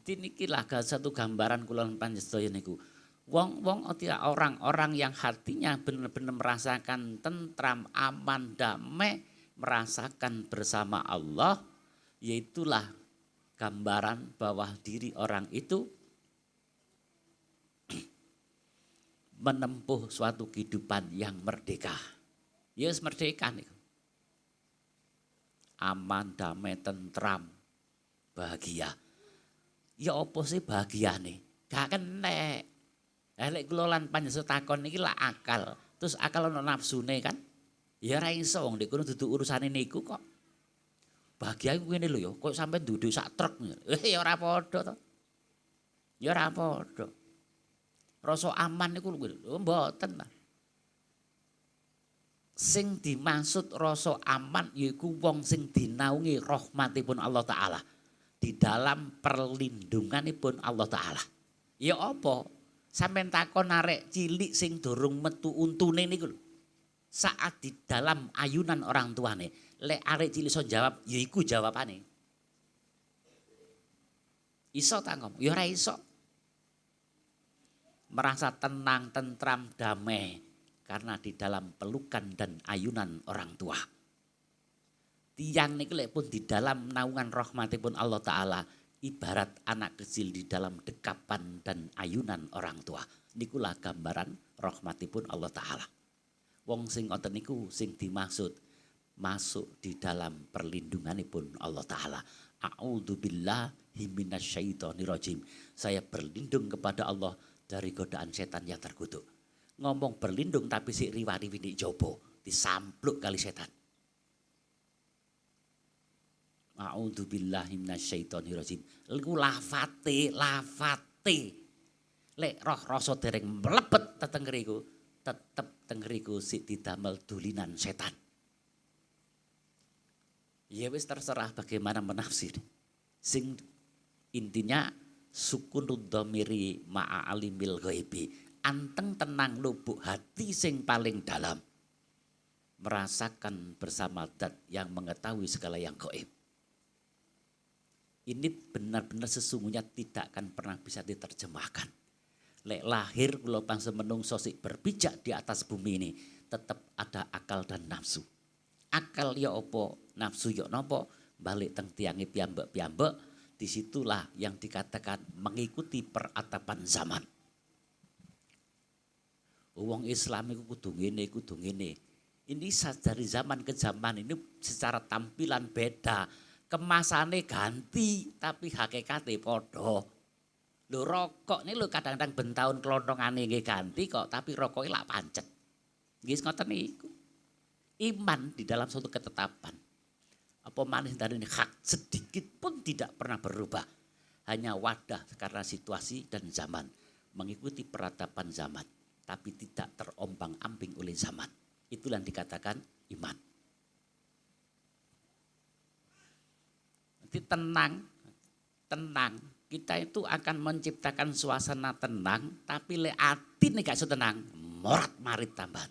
Jadi nikilah satu gambaran kula panjenengan niku. Wong-wong orang-orang yang hatinya benar-benar merasakan tentram, aman, damai, merasakan bersama Allah, yaitulah gambaran bahwa diri orang itu menempuh suatu kehidupan yang merdeka. Yes, merdeka nih. Aman, damai, tentram, bahagia. Ya apa sih bahagia nih? Gak kena. Lek kula lan panjenengan takon niki lah akal. Terus akal ono nafsune kan? Ya ora iso wong nek kono dudu urusane niku kok. Bahagia iku ngene lho ya, kok sampe duduk sak truk. Ya ora padha to. Ya ora padha. Rasa aman niku lho mboten lah. Sing dimaksud rasa aman yaiku wong sing dinaungi rahmatipun Allah Ta'ala. Di dalam perlindunganipun Allah Ta'ala. Ya apa? Sampeyan takon arek cilik sing durung metu untune niku lho. Saat di dalam ayunan orang tuane, lek arek cilik iso jawab, ya iku jawabane. Iso ta ngomong? Ya ora iso. Merasa tenang, tentram, damai karena di dalam pelukan dan ayunan orang tua. Tiyang niku lek pun di dalam naungan rahmatipun Allah Ta'ala ibarat anak kecil di dalam dekapan dan ayunan orang tua. Nikulah gambaran rahmatipun Allah Ta'ala. Wong sing ngoten niku sing dimaksud masuk di dalam perlindunganipun Allah Ta'ala. A'udzubillahi minasyaitonirrajim. Saya berlindung kepada Allah dari godaan setan yang terkutuk. Ngomong berlindung tapi si riwari-wini jopo disampluk kali setan. A'udzubillahi minasyaitonirrajim. Iku lafate. Lek roh rasa dereng mlebet teteng ngriku, tetep teng ngriku sik didamel dulinan setan. Ya wis terserah bagaimana menafsir. Sing intinya sukunud dhamiri ma'a alimil ghaibi. Anteng tenang lubuk hati sing paling dalam. Merasakan bersama zat yang mengetahui segala yang gaib. Ini benar-benar sesungguhnya tidak akan pernah bisa diterjemahkan. Lek lahir kula bangsa menungso sik berpijak di atas bumi ini tetap ada akal dan nafsu. Akal ya apa, nafsu ya napa, balik teng tiange piyambak-piyambak, disitulah yang dikatakan mengikuti peratapan zaman. Wong Islam iku kudu ngene. Ini dari zaman ke zaman ini secara tampilan beda. Kemasannya ganti tapi hakikatnya podo. Lho rokok ini lho kadang-kadang bentahun kelontongane nggih ganti kok tapi rokoknya lak pancet. Nggih ngoten niku. Iman di dalam suatu ketetapan. Apa manis dari ini hak sedikit pun tidak pernah berubah. Hanya wadah karena situasi dan zaman. Mengikuti peradaban zaman. Tapi tidak terombang-ambing oleh zaman. Itulah yang dikatakan iman. Nanti tenang. Kita itu akan menciptakan suasana tenang, tapi le ati nih gak tenang, morat marit tambahan.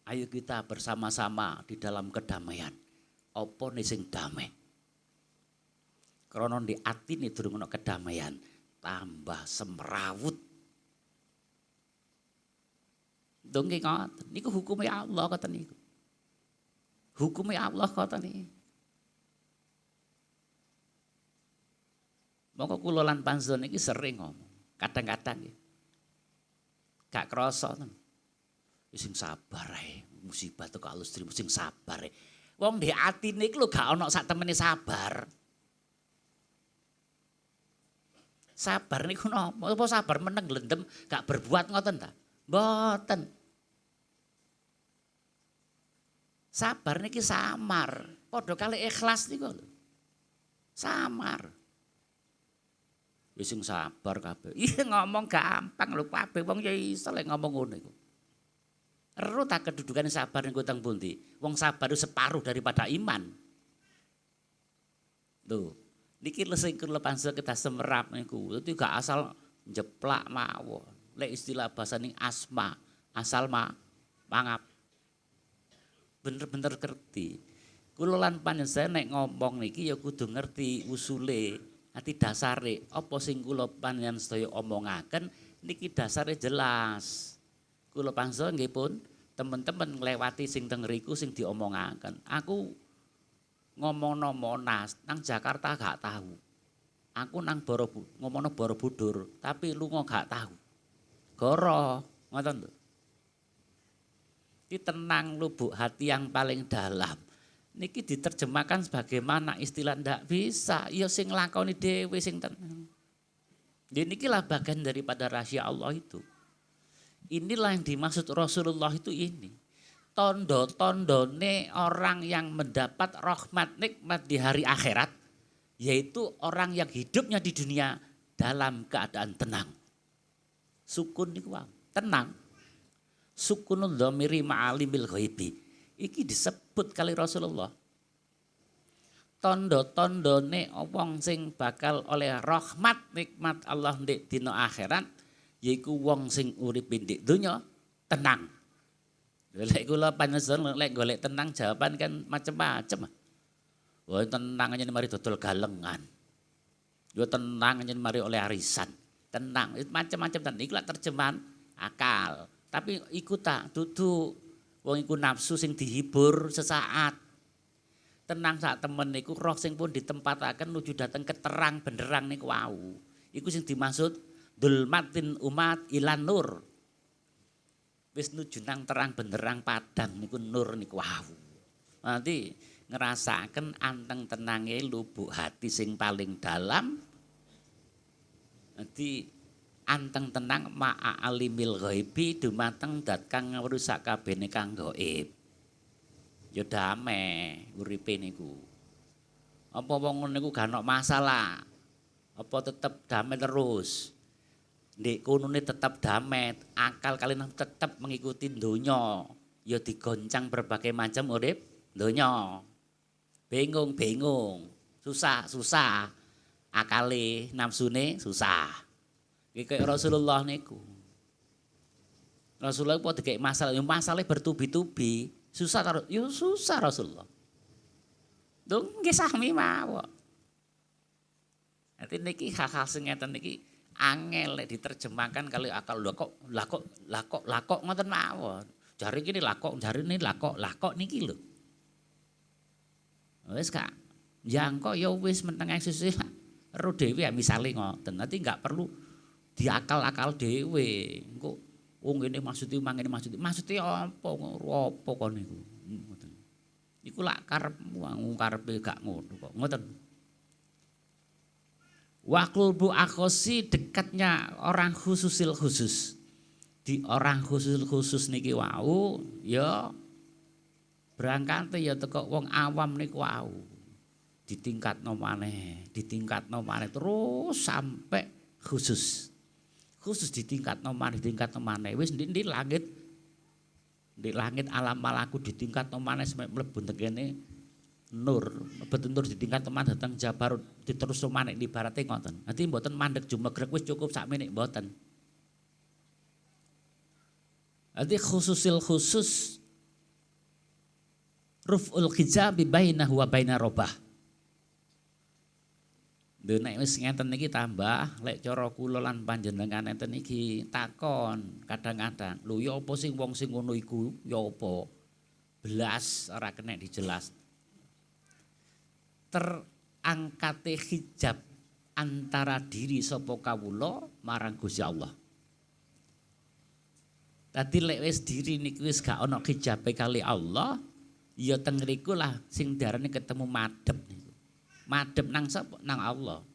Ayo kita bersama-sama di dalam kedamaian. Apa nih sing damai? Krono di ati nih durung ono kedamaian, tambah semrawut. Dongke ngoten, niku hukumnya Allah kata niku. Hukumnya Allah kata niku. Mongko kula lan panjenengan iki sering ngomong. Kadang-kadang ya. Gak krasa ten. Sing sabar ae, musibah teko alus trimo sing sabar ae. Wong ndek atine iki lho gak ana sak temene sabar. Sabar niku napa? Apa sabar meneng glendem gak berbuat ngoten ta? Mboten. Sabar niki samar, padha kali ikhlas niku lho. Samar. Wis sing sabar kabeh. Iya ngomong gampang lho kabeh wong ya iso lek ngomong ngono iku. Ero tak kedudukan sabar niku teng pundi? Wong sabar itu separuh daripada iman. Tuh, niki lho sing kula panjenengan kita semerap niku. Dadi gak asal njeplak mawon. Lek istilah bahasa ning asma, asal mangap. Bener-bener ngerti. Kula lan panjenengan nek ngomong niki ya kudu ngerti usule. Ati dasare apa sing kula panjenengan sedaya omongaken niki dasare jelas. Kula pangsa nggih pun teman-teman nglewati sing teng ngriku sing diomongaken. Aku ngomongno Monas nang Jakarta gak tahu. Aku nang ngomongno Borobudur tapi lunga gak tahu. Goro, ngoten lho. Iki tenang lubuk hati yang paling dalam. Niki diterjemahkan sebagaimana istilah ndak bisa, ya sing lakoni dhewe sing tenang. Jadi nikilah bagian daripada rahasia Allah itu. Inilah yang dimaksud Rasulullah itu ini. Tondo-tondone orang yang mendapat rahmat nikmat di hari akhirat, yaitu orang yang hidupnya di dunia dalam keadaan tenang. Sukun niku tenang. Sukunul dhamiri ma'alimil ghaibi. Iki disebut kali Rasulullah. Tondo-tondone wong sing bakal oleh rahmat nikmat Allah ndek dina akhirat yaiku wong sing urip ndek donya tenang. Lek kula panjenengan lek golek tenang jawaban kan macam-macam. Wah tenang aja mari dodol galengan. Yo tenang aja mari oleh arisan. Tenang, macam-macam tenang. Iku terjemahan akal. Tapi iku tak dudu wong iku nafsu sing dihibur sesaat. Tenang sak temen niku roh sing pun ditempataken nuju dateng keterang benderang niku wau. Iku sing dimaksud dulmatin umat ilan nur. Wis nuju nang terang benderang padang niku nur niku wau. Nanti ngerasaken anteng tenange lubuk hati sing paling dalam. Nanti anteng tenang ma'a alimil ghaibi dumateng dat kang ngrusak kabehne kang gaib. Ya damai uripe niku. Apa wong niku gak ono masalah. Apa tetep damai terus. Ndek konone tetep damai, akal kalian tetep mengikuti donya. Ya digoncang berbagai macam urip donya. Bingung, susah. Akale nafsune susah. Iki kaya Rasulullah niku. Rasulullah kok dikek masalah, masalahnya bertubi-tubi, susah Rasulullah. Lho nggih sami mawon. Nanti niki hal-hal sing ngeten niki angel lek diterjemahkan kali akal lho kok ngoten mawon. Jare iki lakok, jare ini lakok niki lho. Wis Kak. Jangko ya wis menteng eksis ro dhewe ya misale ngoten. Nanti enggak perlu diakal-akal dhewe. Engko ngene maksudnya mangene maksudnya apa kon niku. Ngoten. Iku lak karepmu karepe gak ngono kok. Ngoten. Waqulbu akhosi dekatnya orang khususil khusus. Di orang khusus niki wau ya berangkate ya teko wong awam niku wau. Ditingkatno maneh terus sampai khusus. Khusus ditingkatno maneh wis ndi langit alam malaku ditingkatno maneh sampai mlebu tekene nur betul ditingkatno maneh datang Jabarut diterusno maneh ibarate ngoten. Nanti mboten mandeg jumegrek wis cukup sakmene mboten. Nanti khususil khusus ruf'ul hijab bainahu wa baina robah. Lha nek wis ngenten niki tambah lek cara kula lan panjenengan enten iki takon kadang-kadang lho ya apa sing wong sing ngono iku ya apa belas ora kena dijelas terangkate hijab antara diri sapa kawula marang Gusti Allah. Dadi lek wis diri niku wis gak ana hijabe kali Allah ya teng ngriku lah sing diarani ketemu madhep niku. Madhep nang sapa? Nang Allah.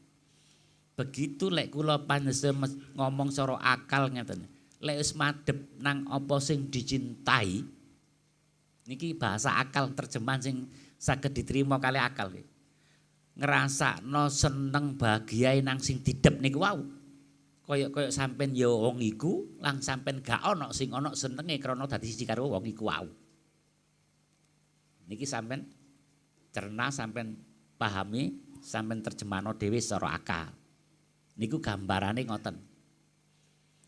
Begitu lek kula panjenengan ngomong cara akal ngeten. Lek wis madhep nang apa sing dicintai niki bahasa akal terjemahan sing saged diterima kali akal. Ngrasakno seneng bahagia nang sing didhep niku wau. Kaya sampean ya wong iku lang sampean gak ana sing ana senenge krana dadi siji karo wong iku wau. Niki sampean cerna sampean pahami sampean terjemahno dhewe secara akal. Niku gambarane ngoten.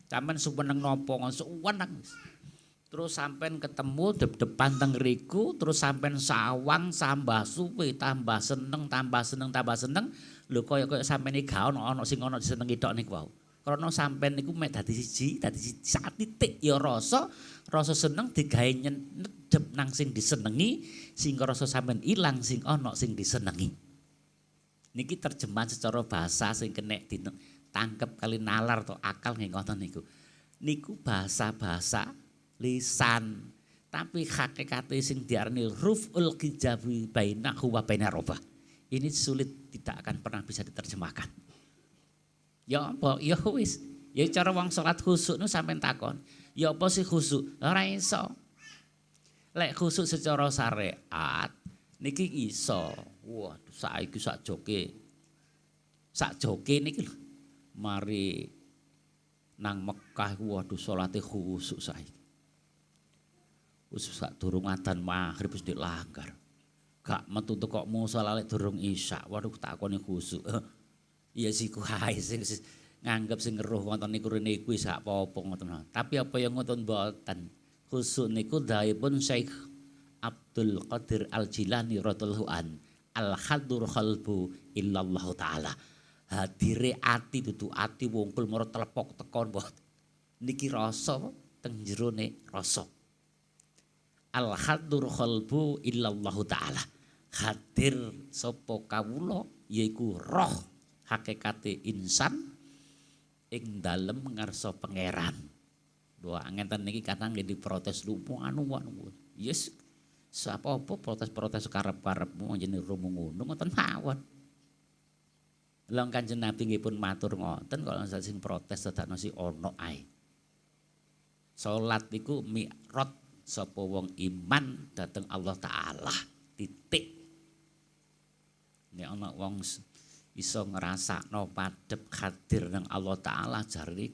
Sampeyan suweneng napa suweneng. Terus sampean ketemu depan teng ngriku, terus sampean sawang tambah suwe, tambah seneng. Lho kaya sampeyan iki gak ono sing disenengi tok niku wau. Karena sampeyan niku mek dadi siji sak titik ya rasa seneng digawe nyedep nang sing disenengi sehingga rasa sampeyan ilang sing ana sing disenengi. Niki terjemahan secara bahasa sing kenek ditangkep kali nalar atau akal nggih ngoten niku. Niku bahasa-bahasa lisan. Tapi hakikate sing diarani ruf'ul hijabi bainahu wa bainar robah. Ini sulit tidak akan pernah bisa diterjemahkan. Ya apa? Ya wis. Ya cara wong salat khusuk nu sampean takon. Ya apa sih khusuk? Ora iso. Lek khusuk secara syariat niki iso. Waduh saiki sak joke niki lho. Mari nang Mekah waduh salate khusuk saiki. Wis sak durung adzan maghrib wis dilanggar. Gak metu kok musala lek durung isya. Waduh takone khusuk. Iya sih kuwi sing nganggep sing ngeruh wonten niku rene kuwi sak apa-apa ngoten. Tapi apa yang ngoten mboten. Khusuk niku dhaipun Syekh Abdul Qadir Al-Jilani radhiyallahu an. Al-hadur qalbu illallah taala. Hadire ati dudu ati wungkul mara telepok tekon mboten. Niki rasa teng jerone rasa. Al-hadur qalbu illallah taala. Hadir sapa kawula yaiku roh hakikate insan ing dalem ngarsa pangeran. Lho ngenten niki kadang nggih diprotes lupu anu. Yes. Sapa-apa protes-protes karep-karepmu jenenge romo ngono ngoten mawon. Lah Kanjeng Nabi nggih pun matur ngoten kok sing protes dadakno si ono ae. Salat iku mi'raj sapa wong iman dhateng Allah taala. Titik. Nek ana wong iso ngrasakno padhep hadir nang Allah taala jari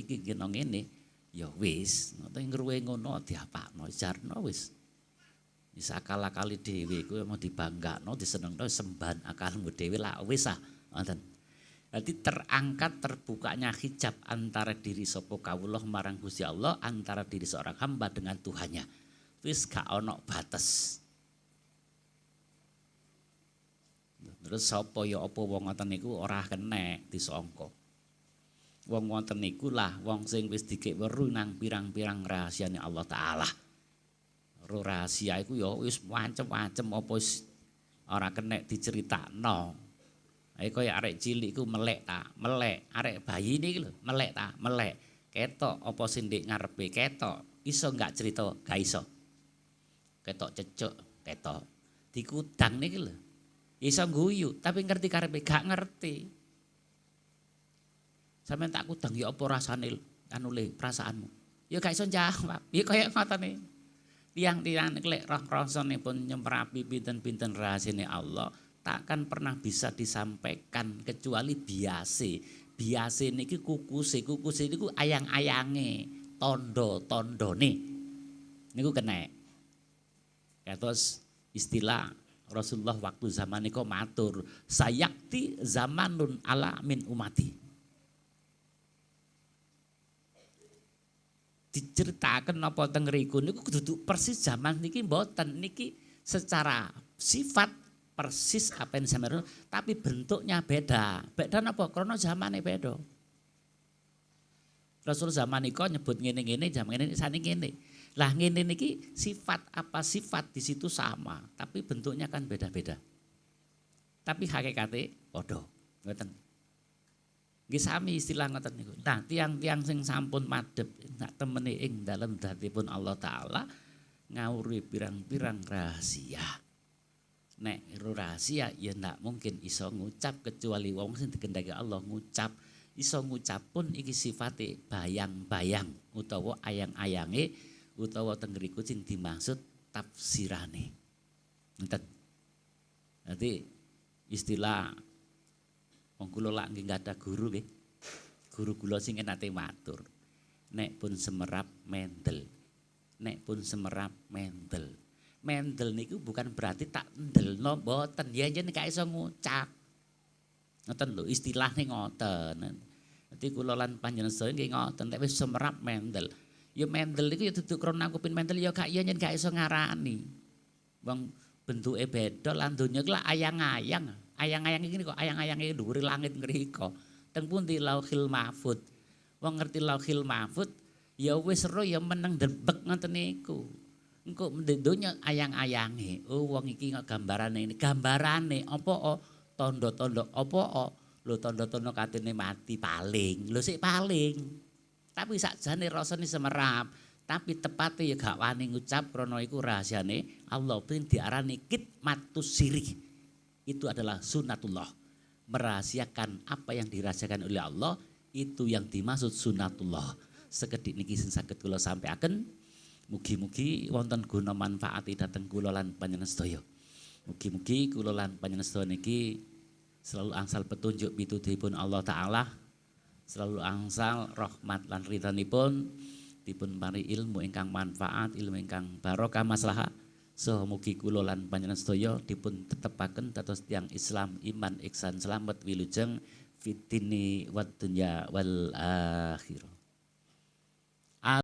iki kena ngene ya wis ngoten ngruwe ngono diapakno jarno wis akal-akali dhewe kuwi mau dibanggakno disenengno sembahan akalmu dhewe lah wis ngoten. Dadi terangkat terbukanya hijab antara diri sapa kawula marang Gusti Allah, antara diri seorang hamba dengan Tuhannya. Wis gak ana batas. Terus sapa ya apa wong ngoten niku ora kenek disangka. Wong ngoten niku lah wong sing wis dikek weru nang pirang-pirang rahasiane Allah taala. Rahasia iku ya wis macem-macem apa wis ora kenek diceritakno. Ae kaya arek cilik iku melek ta, melek. Arek bayi niki lho, melek ta, melek. Ketok apa sing ndek ngarepe ketok. Iso enggak cerita? Gak iso. Ketok cecuk, ketok. Dikudang niki lho. Iso guyu, tapi ngerti karepe gak ngerti. Sampeyan tak kudang ya apa rasane anu le perasaanmu. Ya gak iso jawab. Ya kaya ngotene. Tiang-tiang lek roh rasanipun nyemrapi pinten-pinten rahasiane Allah, takkan pernah bisa disampaikan kecuali biase. Biase niki kukuse niku ayang-ayange, tondo-tondone. Niku kenek. Kados istilah Rasulullah waktu zaman niku matur, sayakti zamanun ala min umati. Diceritakan apa teng riku niku kudu persis zaman niki mboten niki secara sifat persis apa yang sampeyan tapi bentuknya beda. Beda napa? Karena zamane beda. Rasul zaman niku nyebut ngene-ngene zaman ngene saniki ngene. Lah ngene niki sifat apa sifat di situ sama, tapi bentuknya kan beda-beda. Tapi hakikate padha, ngoten. Nggih sami istilah ngoten niku. Nah, tiang-tiang sing sampun madhep nak temene ing dalem datipun Allah taala ngawuri pirang-pirang rahasia. Nek rahasia ya ndak mungkin iso ngucap kecuali wong sing dikendaki Allah ngucap. Iso ngucap pun iki sifate bayang-bayang utawa ayang-ayange utawa teng ngriku sing dimaksud tafsirane. Ngoten. Dadi istilah wong kula lak nggih gadah guru nggih. Guru kula sing nate matur. Nek pun semerap mendel. Nek pun semerap mendel. Mendel niku bukan berarti tak ndelno mboten. Ya yen gak iso ngucap. Ngoten lho istilahne ngoten. Dadi kula lan panjenengan sedaya nggih ngoten nek wis semerap mendel. Ya mendel niku ya dudu krana kupin mendel ya gak yen gak iso ngarani. Wong bentuke beda lan donya ku ayang-ayang. Ayang-ayang iki kok ayang-ayange dhuwure langit ngriko. Teng pundi Lauhil Mahfud. Wong ngerti Lauhil Mahfud ya wis ro ya meneng debek ngoten niku. Engko donya ayang-ayange. Oh wong iki kok gambarane ini. Gambarane apa tanda-tanda apa lho tanda-tanda katene mati paling. Lho sik paling. Tapi sakjane rasane semerap. Tapi tepatnya ya gak wani ngucap krana iku rahasiane Allah pun diarani kitmatus sirih. Itu adalah sunatullah. Merahasiakan apa yang dirahasiakan oleh Allah itu yang dimaksud sunatullah. Sekedhik niki sing saged kula sampaiaken. Mugi-mugi wonten guna manfaati dhateng kula lan panjenengan sedaya. Mugi-mugi kula lan panjenengan sedaya niki selalu angsal petunjuk pitudunipun Allah taala. Selalu angsal rahmat lan ridhanipun. Dipun paring ilmu ingkang manfaat, ilmu ingkang barokah maslahah. So mugi kula lan panjenengan sedaya dipun tetepaken dados tiyang Islam iman ihsan slamet wilujeng fitini wad dunya wal akhirah.